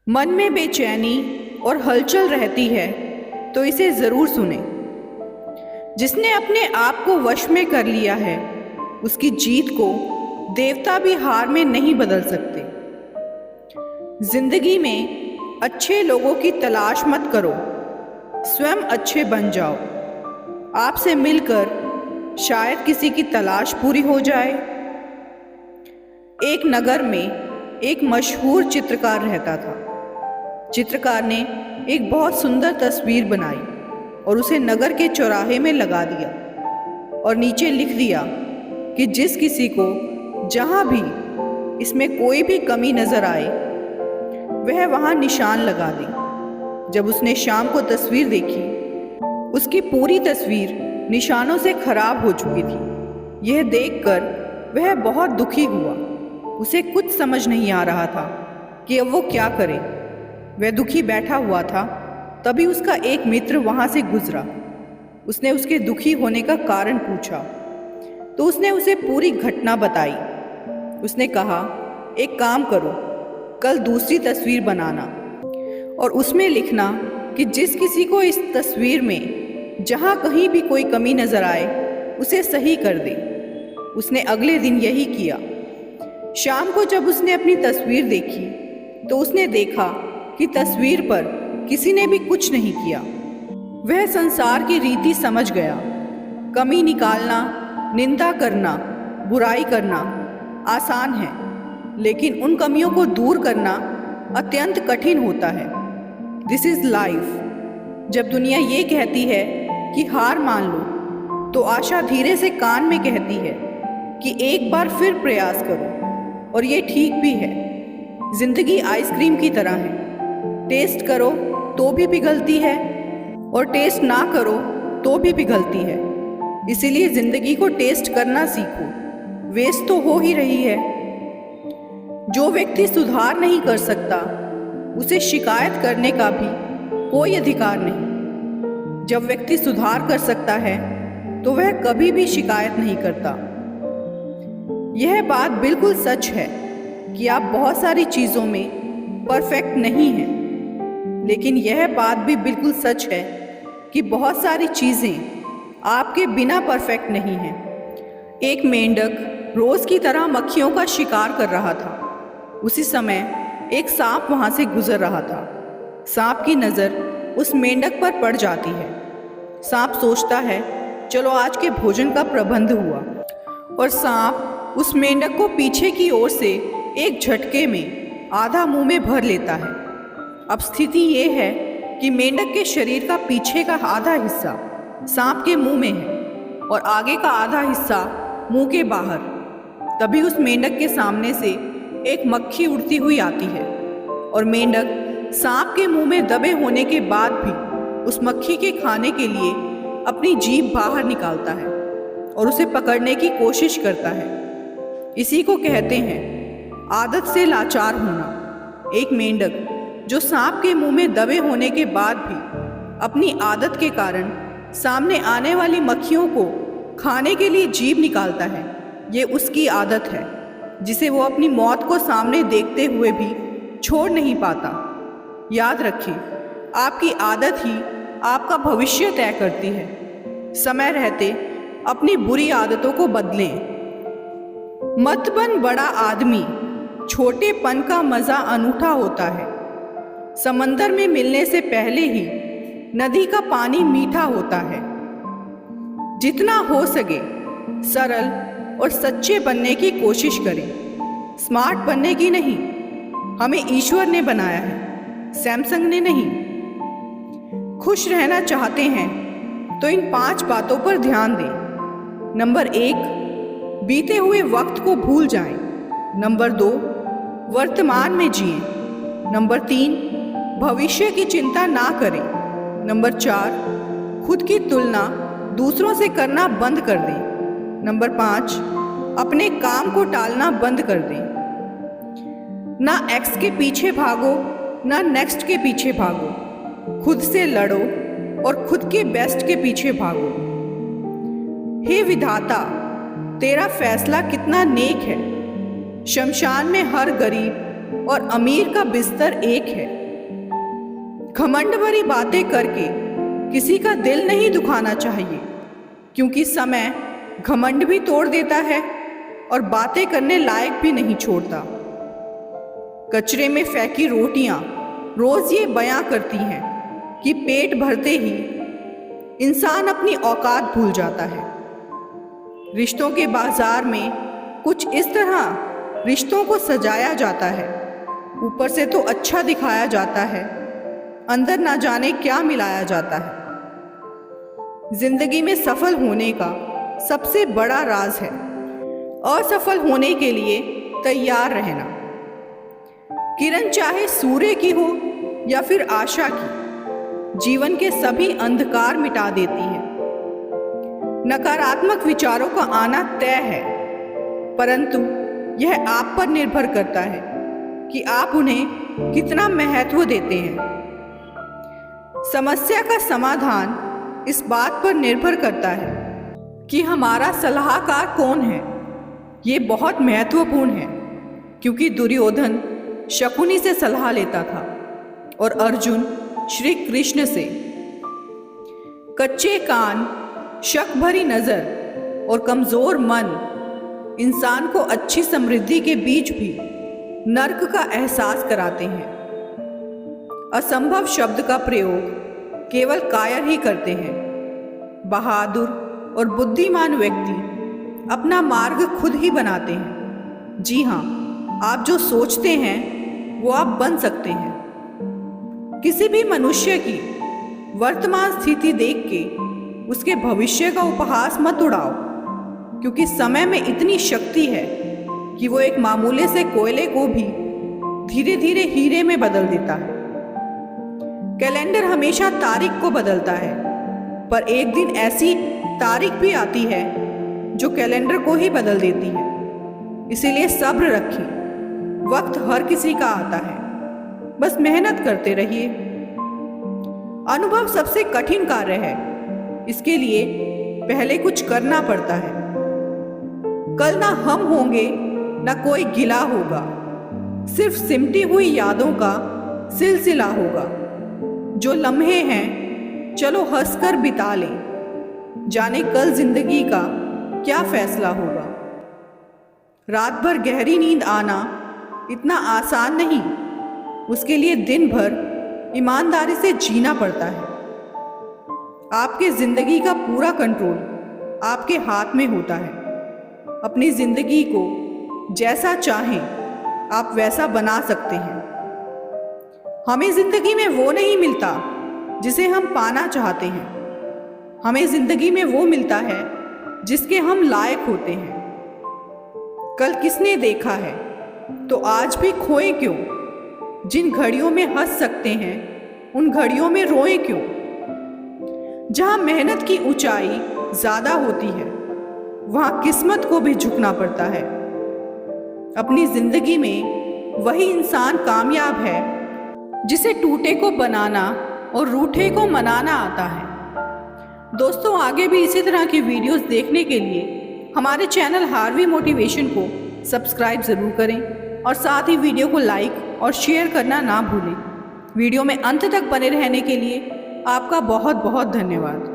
मन में बेचैनी और हलचल रहती है तो इसे ज़रूर सुने। जिसने अपने आप को वश में कर लिया है उसकी जीत को देवता भी हार में नहीं बदल सकते। जिंदगी में अच्छे लोगों की तलाश मत करो, स्वयं अच्छे बन जाओ। आपसे मिलकर शायद किसी की तलाश पूरी हो जाए। एक नगर में एक मशहूर चित्रकार रहता था। चित्रकार ने एक बहुत सुंदर तस्वीर बनाई और उसे नगर के चौराहे में लगा दिया और नीचे लिख दिया कि जिस किसी को जहाँ भी इसमें कोई भी कमी नज़र आए वह वहाँ निशान लगा दे। जब उसने शाम को तस्वीर देखी, उसकी पूरी तस्वीर निशानों से खराब हो चुकी थी। यह देखकर वह बहुत दुखी हुआ। उसे कुछ समझ नहीं आ रहा था कि अब वो क्या करे। वह दुखी बैठा हुआ था, तभी उसका एक मित्र वहाँ से गुजरा। उसने उसके दुखी होने का कारण पूछा तो उसने उसे पूरी घटना बताई। उसने कहा, एक काम करो, कल दूसरी तस्वीर बनाना और उसमें लिखना कि जिस किसी को इस तस्वीर में जहाँ कहीं भी कोई कमी नज़र आए उसे सही कर दे। उसने अगले दिन यही किया। शाम को जब उसने अपनी तस्वीर देखी तो उसने देखा कि तस्वीर पर किसी ने भी कुछ नहीं किया। वह संसार की रीति समझ गया। कमी निकालना, निंदा करना, बुराई करना आसान है, लेकिन उन कमियों को दूर करना अत्यंत कठिन होता है। This is life. जब दुनिया ये कहती है कि हार मान लो, तो आशा धीरे से कान में कहती है कि एक बार फिर प्रयास करो। और ये ठीक भी है। जिंदगी आइसक्रीम की तरह है, टेस्ट करो तो भी पिघलती है और टेस्ट ना करो तो भी पिघलती है। इसीलिए जिंदगी को टेस्ट करना सीखो, वेस्ट तो हो ही रही है। जो व्यक्ति सुधार नहीं कर सकता उसे शिकायत करने का भी कोई अधिकार नहीं। जब व्यक्ति सुधार कर सकता है तो वह कभी भी शिकायत नहीं करता। यह बात बिल्कुल सच है कि आप बहुत सारी चीज़ों में परफेक्ट नहीं हैं, लेकिन यह बात भी बिल्कुल सच है कि बहुत सारी चीज़ें आपके बिना परफेक्ट नहीं हैं। एक मेंढक रोज़ की तरह मक्खियों का शिकार कर रहा था। उसी समय एक सांप वहाँ से गुजर रहा था। सांप की नज़र उस मेंढक पर पड़ जाती है। सांप सोचता है, चलो आज के भोजन का प्रबंध हुआ, और सांप उस मेंढक को पीछे की ओर से एक झटके में आधा मुंह में भर लेता है। अब स्थिति ये है कि मेंढक के शरीर का पीछे का आधा हिस्सा सांप के मुंह में है और आगे का आधा हिस्सा मुंह के बाहर। तभी उस मेंढक के सामने से एक मक्खी उड़ती हुई आती है और मेंढक सांप के मुंह में दबे होने के बाद भी उस मक्खी के खाने के लिए अपनी जीभ बाहर निकालता है और उसे पकड़ने की कोशिश करता है। इसी को कहते हैं आदत से लाचार होना। एक मेंढक जो सांप के मुंह में दबे होने के बाद भी अपनी आदत के कारण सामने आने वाली मक्खियों को खाने के लिए जीभ निकालता है, ये उसकी आदत है जिसे वो अपनी मौत को सामने देखते हुए भी छोड़ नहीं पाता। याद रखें, आपकी आदत ही आपका भविष्य तय करती है। समय रहते अपनी बुरी आदतों को बदलें। मत बन बड़ा आदमी, छोटेपन का मज़ा अनूठा होता है। समंदर में मिलने से पहले ही नदी का पानी मीठा होता है। जितना हो सके सरल और सच्चे बनने की कोशिश करें, स्मार्ट बनने की नहीं। हमें ईश्वर ने बनाया है, सैमसंग ने नहीं। खुश रहना चाहते हैं तो इन 5 बातों पर ध्यान दें। नंबर 1, बीते हुए वक्त को भूल जाएं। नंबर 2, वर्तमान में जिएं। नंबर 3, भविष्य की चिंता ना करें। नंबर 4, खुद की तुलना दूसरों से करना बंद कर दें। नंबर 5, अपने काम को टालना बंद कर दें। ना एक्स के पीछे भागो, ना नेक्स्ट के पीछे भागो। खुद से लड़ो और खुद के बेस्ट के पीछे भागो। हे विधाता, तेरा फैसला कितना नेक है। शमशान में हर गरीब और अमीर का बिस्तर एक है। घमंड भरी बातें करके किसी का दिल नहीं दुखाना चाहिए, क्योंकि समय घमंड भी तोड़ देता है और बातें करने लायक भी नहीं छोड़ता। कचरे में फेंकी रोटियां रोज ये बयां करती हैं कि पेट भरते ही इंसान अपनी औकात भूल जाता है। रिश्तों के बाजार में कुछ इस तरह रिश्तों को सजाया जाता है, ऊपर से तो अच्छा दिखाया जाता है, अंदर ना जाने क्या मिलाया जाता है। जिंदगी में सफल होने का सबसे बड़ा राज है असफल होने के लिए तैयार रहना। किरण चाहे सूर्य की हो या फिर आशा की, जीवन के सभी अंधकार मिटा देती है। नकारात्मक विचारों का आना तय है, परंतु यह आप पर निर्भर करता है कि आप उन्हें कितना महत्व देते हैं। समस्या का समाधान इस बात पर निर्भर करता है कि हमारा सलाहकार कौन है। ये बहुत महत्वपूर्ण है, क्योंकि दुर्योधन शकुनी से सलाह लेता था और अर्जुन श्री कृष्ण से। कच्चे कान, शक भरी नजर और कमजोर मन इंसान को अच्छी समृद्धि के बीच भी नर्क का एहसास कराते हैं। असंभव शब्द का प्रयोग केवल कायर ही करते हैं। बहादुर और बुद्धिमान व्यक्ति अपना मार्ग खुद ही बनाते हैं। जी हाँ, आप जो सोचते हैं वो आप बन सकते हैं। किसी भी मनुष्य की वर्तमान स्थिति देख के उसके भविष्य का उपहास मत उड़ाओ, क्योंकि समय में इतनी शक्ति है कि वो एक मामूले से कोयले को भी धीरे धीरे हीरे में बदल देता है। कैलेंडर हमेशा तारीख को बदलता है, पर एक दिन ऐसी तारीख भी आती है जो कैलेंडर को ही बदल देती है। इसीलिए सब्र रखिए, वक्त हर किसी का आता है, बस मेहनत करते रहिए। अनुभव सबसे कठिन कार्य है, इसके लिए पहले कुछ करना पड़ता है। कल ना हम होंगे ना कोई गिला होगा, सिर्फ सिमटी हुई यादों का सिलसिला होगा। जो लम्हे हैं चलो हंसकर बिता लें, जाने कल जिंदगी का क्या फैसला होगा। रात भर गहरी नींद आना इतना आसान नहीं, उसके लिए दिन भर ईमानदारी से जीना पड़ता है। आपके जिंदगी का पूरा कंट्रोल आपके हाथ में होता है। अपनी जिंदगी को जैसा चाहें आप वैसा बना सकते हैं। हमें जिंदगी में वो नहीं मिलता जिसे हम पाना चाहते हैं, हमें जिंदगी में वो मिलता है जिसके हम लायक होते हैं। कल किसने देखा है तो आज भी खोए क्यों। जिन घड़ियों में हंस सकते हैं उन घड़ियों में रोए क्यों। जहां मेहनत की ऊंचाई ज्यादा होती है वहां किस्मत को भी झुकना पड़ता है। अपनी जिंदगी में वही इंसान कामयाब है जिसे टूटे को बनाना और रूठे को मनाना आता है। दोस्तों, आगे भी इसी तरह की वीडियोस देखने के लिए हमारे चैनल हार्वी मोटिवेशन को सब्सक्राइब ज़रूर करें और साथ ही वीडियो को लाइक और शेयर करना ना भूलें। वीडियो में अंत तक बने रहने के लिए आपका बहुत बहुत धन्यवाद।